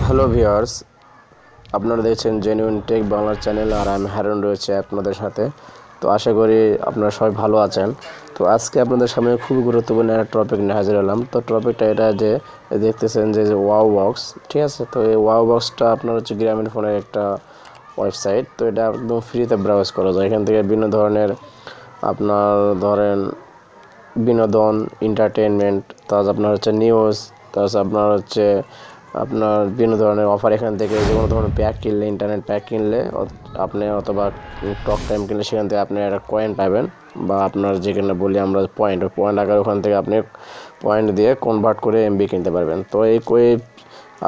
Hello viewers, আপনারা দেখছেন genuine take Bangla channel আর আমি হারুন রয়েছে আপনাদের সাথে। তো আশা করি আপনারা সবাই ভালো আছেন। তো আজকে আপনাদের সামনে খুবই গুরুত্বপূর্ণ একটা টপিক নিয়ে হাজির হলাম। তো টপিকটা এটা যে দেখতেছেন যে ওয়াও বক্স, ঠিক আছে। তো এই ওয়াও বক্সটা আপনার হচ্ছে গ্রামীণ ফোনের একটা ওয়েবসাইট। তো এটা একদম ফ্রিতে ব্রাউজ করা যায়। এখান থেকে বিভিন্ন ধরনের আপনার ধরেন বিনোদন, এন্টারটেইনমেন্ট, তারপর আপনার হচ্ছে নিউজ, তারপর আপনার হচ্ছে আপনার বিভিন্ন ধরনের অফার। এখান থেকে যে কোনো ধরনের প্যাক কিনলে, ইন্টারনেট প্যাক কিনলে আপনি অথবা টক টাইম কিনলে সেখান থেকে আপনি একটা কয়েন পাবেন, বা আপনার যেখানে বলি আমরা পয়েন্ট আকার, ওখান থেকে আপনি পয়েন্ট দিয়ে কনভার্ট করে এমবি কিনতে পারবেন। তো এই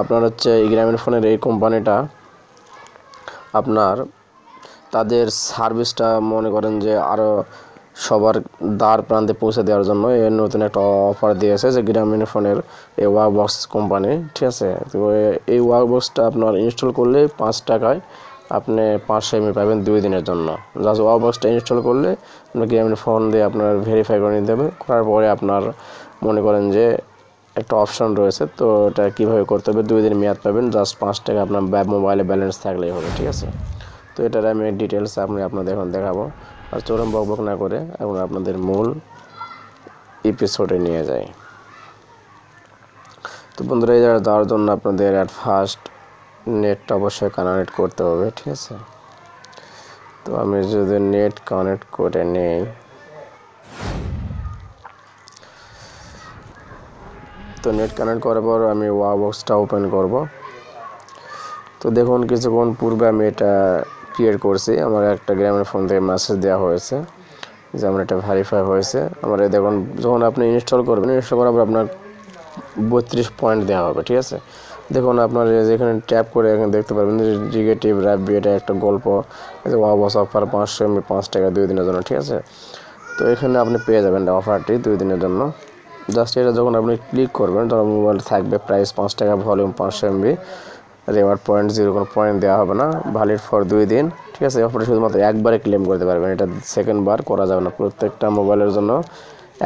আপনার হচ্ছে এই গ্রামীণ ফোনের এই কোম্পানিটা আপনার তাদের সার্ভিসটা মনে করেন যে আরও সবার দ্বার প্রান্তে পৌঁছে দেওয়ার জন্য এর নতুন একটা অফার দিয়েছে, যে গ্রামীণ ফোনের এই ওয়াও বক্স কোম্পানি, ঠিক আছে। তো এই ওয়াও বক্সটা আপনার ইনস্টল করলে 5 টাকায় আপনি 500 MB পাবেন 2 দিনের জন্য। জাস্ট ওয়াও বক্সটা ইনস্টল করলে আপনার গ্রামীণ ফোন দিয়ে আপনার ভেরিফাই করে নিতে হবে। করার পরে আপনার মনে করেন যে একটা অপশন রয়েছে, তো এটা কীভাবে করতে হবে, 2 দিন মেয়াদ পাবেন। জাস্ট 5 টাকা আপনার মোবাইলে ব্যালেন্স থাকলেই হবে, ঠিক আছে। তো এটার আমি ডিটেলস আপনাদের এখন দেখাবো। আর চরম বকবক না করে এখন আপনাদের মূল এপিসোডে নিয়ে যাই। তো বন্ধুরা, এই জায়গায় যাওয়ার জন্য আপনাদের অ্যাট ফার্স্ট নেটটা অবশ্যই কানেক্ট করতে হবে, ঠিক আছে। তো আমি যদি নেট কানেক্ট করে নেই, তো নেট কানেক্ট করার পর আমি ওয়াও বক্সটা ওপেন করব। তো দেখুন, কিছুক্ষণ পূর্বে আমি এটা ক্রিয়েট করছি। আমার একটা গ্রামের ফোন থেকে মেসেজ দেওয়া হয়েছে যে আমার এটা ভেরিফাই হয়েছে। আমার দেখুন, যখন আপনি ইনস্টল করবেন, ইনস্টল করার পর আপনার 32 পয়েন্ট দেওয়া হবে, ঠিক আছে। দেখুন, আপনার যেখানে ট্যাপ করে এখানে দেখতে পারবেন জিগেটিভ র্যাপবি, এটা একটা গল্প, ওয়াও বক্স অফার 500 MB 5 টাকা 2 দিনের জন্য, ঠিক আছে। তো এখানে আপনি পেয়ে যাবেন অফারটি 2 দিনের জন্য। জাস্ট এটা যখন আপনি ক্লিক করবেন, তখন মোবাইল থাকবে প্রাইস 5 টাকা, ভলিউম 500 MB, রিওয়ার্ড পয়েন্ট 0, কোনো পয়েন্ট দেওয়া হবে না, ভ্যালিড ফর 2 দিন, ঠিক আছে। অফারটা শুধুমাত্র একবারে ক্লেম করতে পারবেন, এটা সেকেন্ড বার করা যাবে না। প্রত্যেকটা মোবাইলের জন্য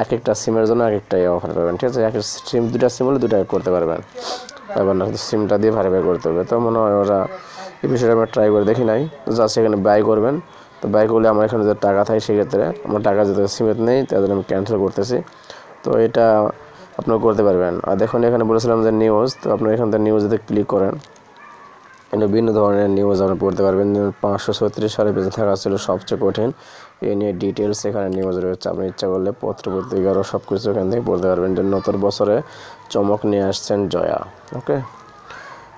এক একটা সিমের জন্য এক একটা অফার পাবেন, ঠিক আছে। এক সিম, 2টা সিম হলে 2টা করতে পারবেন না, সিমটা দিয়ে ভেরিফাই করতে হবে। তো মনে হয় ওরা এই বিষয়টা আমরা ট্রাই করে দেখি নাই। জাস্ট এখানে বাই করবেন। তো বাই করলে আমার এখানে যে টাকা থাকে, সেক্ষেত্রে আমার টাকা যেহেতু সিমেতে নেই, তাদের আমি ক্যান্সেল করতেছি। তো এটা আপনারা করতে পারবেন। আর দেখুন, এখানে বলেছিলাম যে নিউজ, তো আপনারা এখান থেকে নিউজে ক্লিক করেন। এখানে বিভিন্ন ধরনের নিউজ আপনি পড়তে পারবেন। 536 সালে বেঁচে থাকা ছিল সবচেয়ে কঠিন, এ নিয়ে ডিটেলস এখানে নিউজ রয়েছে। আপনি ইচ্ছা করলে পত্র পত্রিকারও সব কিছু এখান থেকে পড়তে পারবেন। যে নতুন বছরে চমক নিয়ে আসছেন জয়া, ওকে।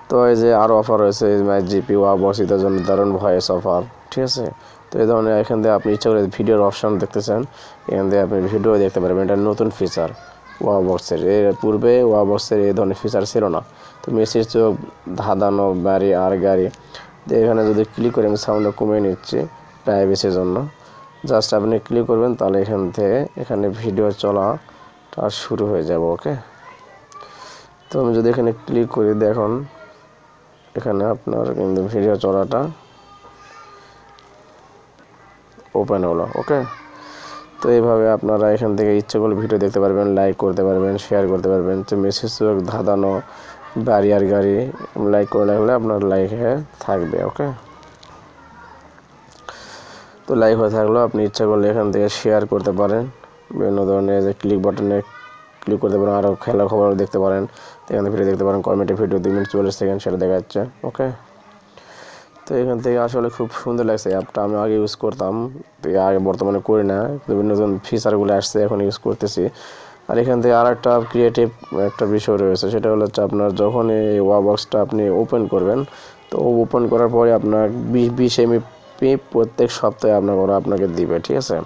তো এই যে আরও অফার রয়েছে, জিপি ওয়াও বক্সের জন্য দারুণ ভয়েস অফার, ঠিক আছে। তো এই ধরনের এখান থেকে আপনি ইচ্ছা করে ভিডিওর অপশান দেখতেছেন, এখান থেকে আপনি ভিডিও দেখতে পারবেন। এটা নতুন ফিচার ওয়াও বক্সের। এর পূর্বে ওয়াও বক্সের এই ধরনের ফিচার ছিল না। তো মেসির চোখ ধাঁধানো বাড়ি আর গাড়ি, তো এখানে যদি ক্লিক করে আমি সাউন্ডটা কমিয়ে নিচ্ছি প্রাইভেসির জন্য। জাস্ট আপনি ক্লিক করবেন, তাহলে এখান থেকে এখানে ভিডিও চলাটা শুরু হয়ে যাবে, ওকে। তো আমি যদি এখানে ক্লিক করি, দেখুন এখানে আপনার কিন্তু ভিডিও চলাটা ওপেন হলো, ওকে। তো এইভাবে আপনারা এখান থেকে ইচ্ছে করলে ভিডিও দেখতে পারবেন, লাইক করতে পারবেন, শেয়ার করতে পারবেন। তো মেসেজ চোখ ধাঁধানো বাড়ি আর গাড়ি লাইক করে রাখলে আপনার লাইক হয়ে থাকবে, ওকে। তো লাইক হয়ে থাকলেও আপনি ইচ্ছা করলে এখান থেকে শেয়ার করতে পারেন। বিভিন্ন ধরনের যে ক্লিক বাটনে ক্লিক করতে পারেন, আরও খেলা খবর দেখতে পারেন, এখানে ভিডিও দেখতে পারেন। কমেন্টে ভিডিও 2 মিনিট 40 সেকেন্ড সেটা দেখা যাচ্ছে, ওকে। তো এখান থেকে আসলে খুব সুন্দর লাগছে অ্যাপটা। আমি আগে ইউজ করতাম, আগে বর্তমানে করি না। বিভিন্ন নতুন ফিচারগুলো আসছে, এখন ইউজ করতেছি। আর এখান থেকে আর একটা ক্রিয়েটিভ একটা বিষয় রয়েছে, সেটা হলো হচ্ছে আপনার যখন এই ওয়াও বক্সটা আপনি ওপেন করবেন, তো ওপেন করার পরে আপনার 20 MB প্রত্যেক সপ্তাহে আপনাকে দিবে, ঠিক আছে।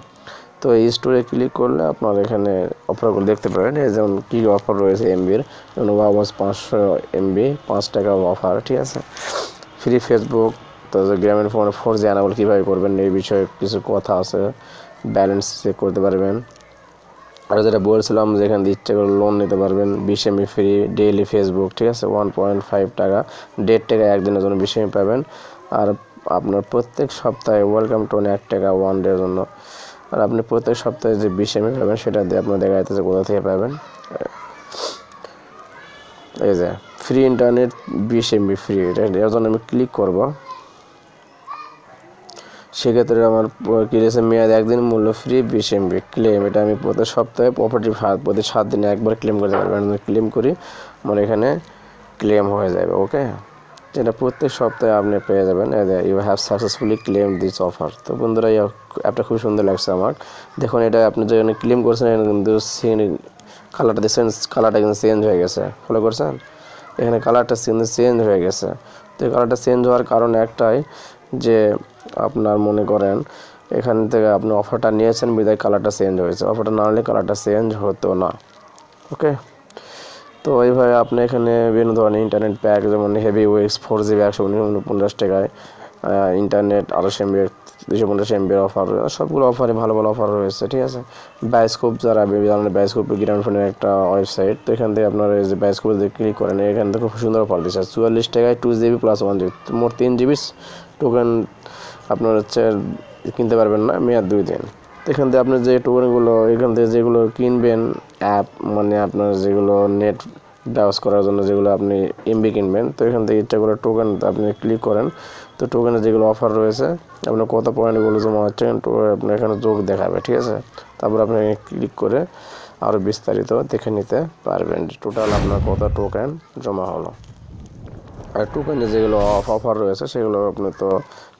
তো এই স্টোরে ক্লিক করলে আপনার এখানে অফারগুলো দেখতে পাবেন। এই যেমন কী অফার রয়েছে এমবির, যেমন ওয়াও বক্স 500 MB 5 টাকা অফার, ঠিক আছে। ফ্রি ফেসবুক, তো গ্রামীণ ফোনে 4G অ্যানাবল কীভাবে করবেন এই বিষয়ে কিছু কথা আছে। ব্যালেন্স চেক করতে পারবেন। আর যেটা বলছিলাম যে এখান থেকে ইচ্ছে করে লোন নিতে পারবেন, 20 MB ফ্রি ডেইলি ফেসবুক, ঠিক আছে। 1.5 টাকা 1.5 টাকা একদিনের জন্য 20 MB পাবেন। আর আপনার প্রত্যেক সপ্তাহে ওয়েলকাম টোন 1 টাকা 1 ডের জন্য। আর আপনি প্রত্যেক সপ্তাহে যে 20 MB পাবেন, সেটা দিয়ে আপনার দেখা যাচ্ছে কোথা থেকে পাবেন। এই যে ফ্রি ইন্টারনেট 20 MB ফ্রি, এর জন্য আমি ক্লিক করব। সেক্ষেত্রে আমার কি রয়েছে, মেয়াদ 1 দিন, মূল্য ফ্রি, 20 MB ক্লেম। এটা আমি প্রতি সপ্তাহে প্রতি 7 দিনে একবার ক্লেম করতে পারবেন। আমি ক্লেম করি, আমার এখানে ক্লেম হয়ে যাবে। ওকে, যেটা প্রত্যেক সপ্তাহে আপনি পেয়ে যাবেন। You have successfully claim this offer. তো বন্ধুরা, এই অ্যাপটা খুব সুন্দর লাগছে আমার। দেখুন, এটা আপনি যখন ক্লেম করছেন কিন্তু কালারটা দেখছেন, কালারটা কিন্তু চেঞ্জ হয়ে গেছে। ফলো করছেন, এখানে কালারটা কিন্তু চেঞ্জ হয়ে গেছে। তো এই কালারটা চেঞ্জ হওয়ার কারণ একটাই, যে আপনার মনে করেন এখান থেকে আপনি অফারটা নিয়েছেন বিদায় কালারটা চেঞ্জ হয়েছে। অফারটা না হলে কালারটা চেঞ্জ হতো না। ওকে, তো এইভাবে আপনি এখানে বিভিন্ন ধরনের ইন্টারনেট প্যাক, যেমন হেভি ওয়েক্স 4GB 149 টাকায়, ইন্টারনেট 28 MB 250 MB অফার, সবগুলো অফারে ভালো ভালো অফার রয়েছে। ঠিক আছে, বায়োস্কোপ, যারা জানেন বায়োস্কোপ গ্রামোফোনের একটা ওয়েবসাইট। তো এখান থেকে আপনারা এই যে বায়োস্কোপে যদি ক্লিক করেন, এখান থেকে খুব সুন্দর অফার দিচ্ছে। 44 টাকায় 2GB + 1GB, মোট 3GB টোকেন আপনার হচ্ছে কিনতে পারবেন না, মেয়াদ 2 দিন। তো এখান থেকে আপনি যে টোকেনগুলো এখান থেকে যেগুলো কিনবেন, অ্যাপ মানে আপনার যেগুলো নেট ব্রাউজ করার জন্য যেগুলো আপনি MB কিনবেন, তো এখান থেকে ইচ্ছা করে টোকেন আপনি ক্লিক করেন। তো টোকেনের যেগুলো অফার রয়েছে, আপনার কত পয়েন্টগুলো জমা হচ্ছে আপনার এখানে যোগ দেখাবে। ঠিক আছে, তারপর আপনি ক্লিক করে আরও বিস্তারিত দেখে নিতে পারবেন, টোটাল আপনার কত টোকেন জমা হলো। আর টোকেনে যেগুলো অফার রয়েছে সেগুলো আপনি তো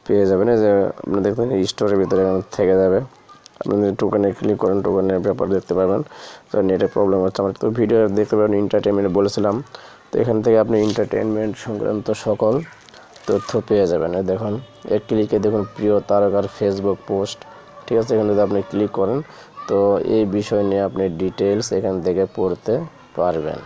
পেয়ে যাবেন। এই যে আপনি দেখবেন স্টোরের ভিতরে থেকে যাবে। আপনি যদি টোকেনে ক্লিক করেন, টোকেনের ব্যাপার দেখতে পাবেন। তো নেটের প্রবলেম হচ্ছে আমার, তো ভিডিও দেখতে পাবেন এন্টারটেনমেন্ট বলেছিলাম। তো এখান থেকে আপনি এন্টারটেনমেন্ট সংক্রান্ত সকল তথ্য পেয়ে যাবেন। দেখুন, এক ক্লিকে দেখুন প্রিয় তারকার ফেসবুক পোস্ট। ঠিক আছে, এখানে যদি আপনি ক্লিক করেন, তো এই বিষয় নিয়ে আপনি ডিটেলস এখান থেকে পড়তে পারবেন।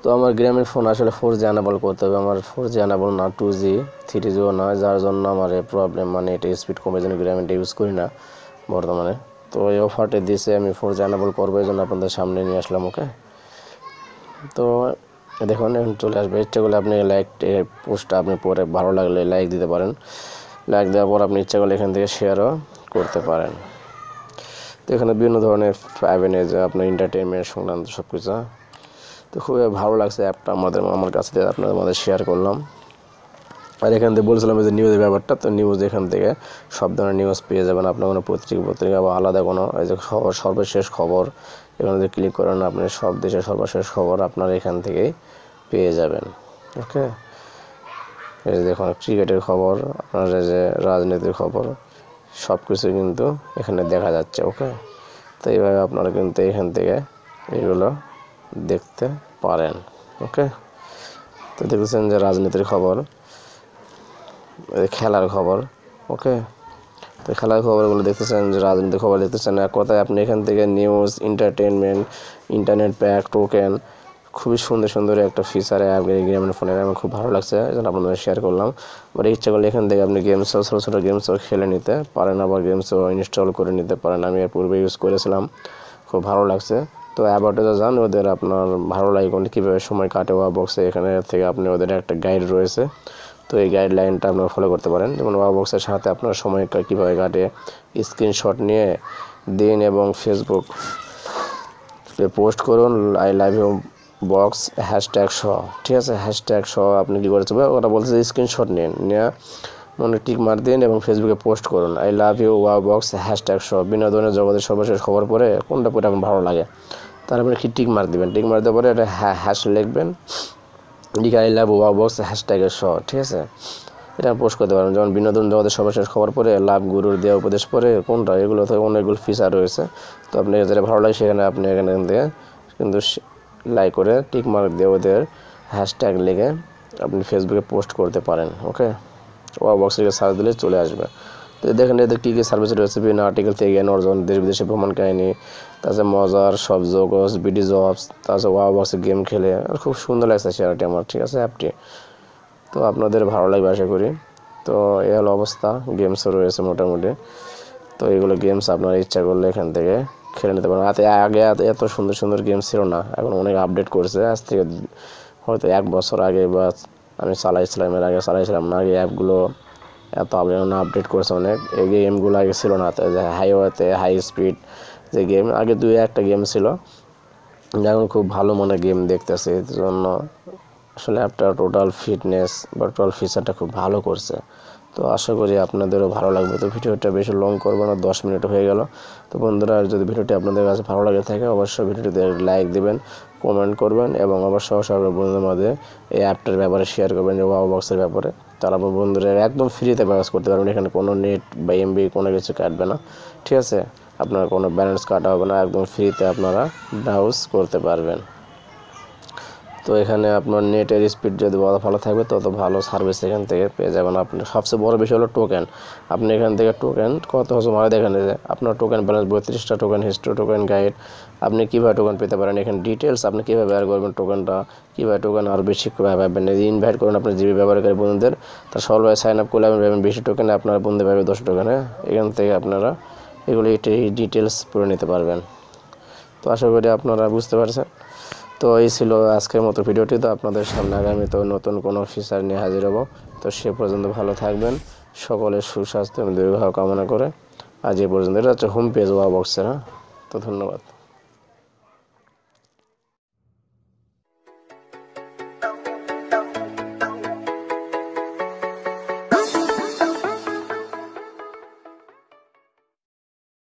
তো আমার গ্রামের ফোন আসলে 4G অ্যানাবল করতে হবে। আমার 4G অ্যানাবল না, 2G 3Gও নয়, যার জন্য আমার এই প্রবলেম, মানে এটা স্পিড কমে জন্য গ্রামীণটা ইউজ করি না বর্তমানে। তো এই অফারটা দিয়েছে, আমি 4G অ্যানাবল করবো, এই জন্য আপনাদের সামনে নিয়ে আসলাম। ওকে, তো দেখুন এখন চলে আসবে। ইচ্ছা করলে আপনি লাইক পোস্টটা আপনি পরে ভালো লাগলে লাইক দিতে পারেন। লাইক দেওয়ার পর আপনি ইচ্ছা করলে এখান থেকে শেয়ারও করতে পারেন। তো এখানে বিভিন্ন ধরনের পাবেন, যে আপনার এন্টারটেনমেন্ট সংক্রান্ত সব কিছু। তো খুবই ভালো লাগছে অ্যাপটা আমার কাছে দিয়ে আপনাদের মধ্যে শেয়ার করলাম। আর এখান থেকে বলছিলাম যে নিউজের ব্যাপারটা, তো নিউজ এখান থেকে সব ধরনের নিউজ পেয়ে যাবেন। আপনার কোনো পত্রিকা বা আলাদা কোনো এই যে খবর, সর্বশেষ খবর, এখানে যদি ক্লিক করেন আপনি সব দেশের সর্বশেষ খবর আপনার এখান থেকেই পেয়ে যাবেন। ওকে, এই যে দেখুন ক্রিকেটের খবর, আপনার যে রাজনীতির খবর, সব কিছু কিন্তু এখানে দেখা যাচ্ছে। ওকে, তো এইভাবে আপনারা কিন্তু এখান থেকে এগুলো দেখতে পারেন। ওকে, তো দেখতেছেন যে রাজনীতির খবর, খেলার খবর। ওকে, তো খেলার খবরগুলো দেখতেছেন, যে রাজনীতির খবর দেখতেছেন। এক কথায় আপনি এখান থেকে news, entertainment, internet pack, token, খুবই সুন্দর সুন্দর একটা ফিচার অ্যাপ গ্রামীণ ফোনের। আমার খুব ভালো লাগছে, এই জন্য আপনাদের শেয়ার করলাম। আবার ইচ্ছা করলে এখান থেকে আপনি গেমসও, ছোটো ছোটো গেমসও খেলে নিতে পারেন, আবার গেমসও ইনস্টল করে নিতে পারেন। আমি এর পূর্বে ইউজ করেছিলাম, খুব ভালো লাগছে। তো অ্যাবাউটে যান, ওদের আপনার ভালো লাগে কোনটা, কীভাবে সময় কাটে ওয়া বক্সে, এখানে থেকে আপনি ওদের একটা গাইড রয়েছে। তো এই গাইডলাইনটা আপনারা ফলো করতে পারেন। যেমন ওয়া বক্সের সাথে আপনার সময় কীভাবে কাটে স্ক্রিনশট নিয়ে দিন এবং ফেসবুক পোস্ট করুন, I love you box hashtag সহ। ঠিক আছে, হ্যাশট্যাগ সহ আপনি কী করেছে, ওরা বলছে স্ক্রিনশট নিয়ে মনে টিক মার দিন এবং ফেসবুকে পোস্ট করুন, আই লাভ ইউ ওয়া বক্স হ্যাশট্যাগ সহ। বিনোদনের জগতের সর্বশেষ খবর পরে কোনটা পরে আপনার ভালো লাগে, তারপরে কি টিক মার দিবেন। টিক মার দেওয়ার পরে এটা হ্যাশ লিখবেন, লিখে আই লাভ ওয়া বক্স হ্যাশট্যাগের সহ। ঠিক আছে, এটা পোস্ট করতে পারবেন। যেমন বিনোদন জগতের সর্বশেষ খবর পরে, লাভ গুরুর দেওয়া উপদেশ পরে, কোনটা, এগুলো থেকে অনেকগুলো ফিচার রয়েছে। তো আপনি যেটা ভালো লাগে সেখানে আপনি এখানে থেকে কিন্তু লাইক করে টিক মার্ক দিয়ে ওদের হ্যাশট্যাগ লিখে আপনি ফেসবুকে পোস্ট করতে পারেন। ওকে, ওয়া বক্স থেকে সার্চ দিলে চলে আসবে। তো দেখেন এদের কী কী সার্ভিস রয়েছে, বিভিন্ন আর্টিকেল থেকে জ্ঞান অর্জন, দেশ বিদেশে ভ্রমণ কাহিনী, তাছাড়া মজার সব জোকস, বিডি জবস, তাছাড়া ওয়া বক্সে গেম খেলে। আর খুব সুন্দর লাগছে শেয়ারটি আমার। ঠিক আছে, অ্যাপটি তো আপনাদের ভালো লাগবে আশা করি। তো এই হলো অবস্থা, গেমসও রয়েছে মোটামুটি। তো এগুলো গেমস আপনারা ইচ্ছা করলে এখান থেকে খেলে নিতে পারেন। আগে এত সুন্দর সুন্দর গেমস ছিল না, এখন অনেক আপডেট করছে। আজ থেকে হয়তো 1 বছর আগে বা আমি চালাইছিলাম, এর আগে চালাইছিলাম না, আগে অ্যাপগুলো এত আপডেট করেছে অনেক। এই গেমগুলো আগে ছিল না, হাইওয়েতে হাই স্পিড যে গেম, আগে 2-1টা গেম ছিল, এখন খুব ভালো মনে গেম দেখতেছে, এর জন্য আসলে অ্যাপটা টোটাল ফিটনেস বা টোটাল ফিচারটা খুব ভালো করছে। তো আশা করি আপনাদেরও ভালো লাগবে। তো ভিডিওটা বেশি লং করবো না, 10 মিনিট হয়ে গেল। তো বন্ধুরা, যদি ভিডিওটি আপনাদের কাছে ভালো লাগে থাকে অবশ্যই ভিডিওটিতে লাইক দিবেন, কমেন্ট করবেন এবং অবশ্যই আপনার বন্ধুদের মধ্যে এই অ্যাপটার ব্যাপারে শেয়ার করবেন, যে ওয়াও বক্সের ব্যাপারে। তারা আপনার বন্ধুরা একদম ফ্রিতে ব্যবহার করতে পারবেন। এখানে কোনো নেট বা এমবি কোনো কিছু কাটবে না, ঠিক আছে? আপনার কোনো ব্যালেন্স কাটা হবে না, একদম ফ্রিতে আপনারা ব্রাউজ করতে পারবেন। তো এখানে আপনার নেটের স্পিড যদি ভালো থাকবে তত ভালো সার্ভিস এখান থেকে পেয়ে যাবেন আপনি। সবচেয়ে বড় বিষয় হলো টোকেন। আপনি এখান থেকে টোকেন কত হচ্ছে মানে দেখেন যে আপনার টোকেন ব্যালেন্স 32টা টোকেন, হিস্ট্রি টোকেন, গাইড। আপনি কীভাবে টোকেন পেতে পারেন, এখানে ডিটেলস, আপনি কীভাবে ব্যবহার করবেন টোকেনটা, কীভাবে টোকেন আরও বেশি কীভাবে পাবেন। ইনভাইট করুন আপনার জিবি ব্যবহারকারী বন্ধুদের, তার সবাই সাইন আপ করলে আপনি পাবেন বেশি টোকেনে, আপনার বন্ধু পাবে 10 টোকেনে। এখান থেকে আপনারা এগুলো ডিটেলস পড়ে নিতে পারবেন। তো আশা করি আপনারা বুঝতে পারছেন। তো এই ছিল আজকের মতো ভিডিওটি। তো আপনাদের সামনে আগামীতে নতুন কোনো ফিচার নিয়ে হাজির হব। তো সে পর্যন্ত ভালো থাকবেন, সকলের সুস্বাস্থ্য এবং দীর্ঘায়ু কামনা করে আজ এই পর্যন্ত। এটা হচ্ছে হোম পেজ ওয়াও বক্সের। তো ধন্যবাদ।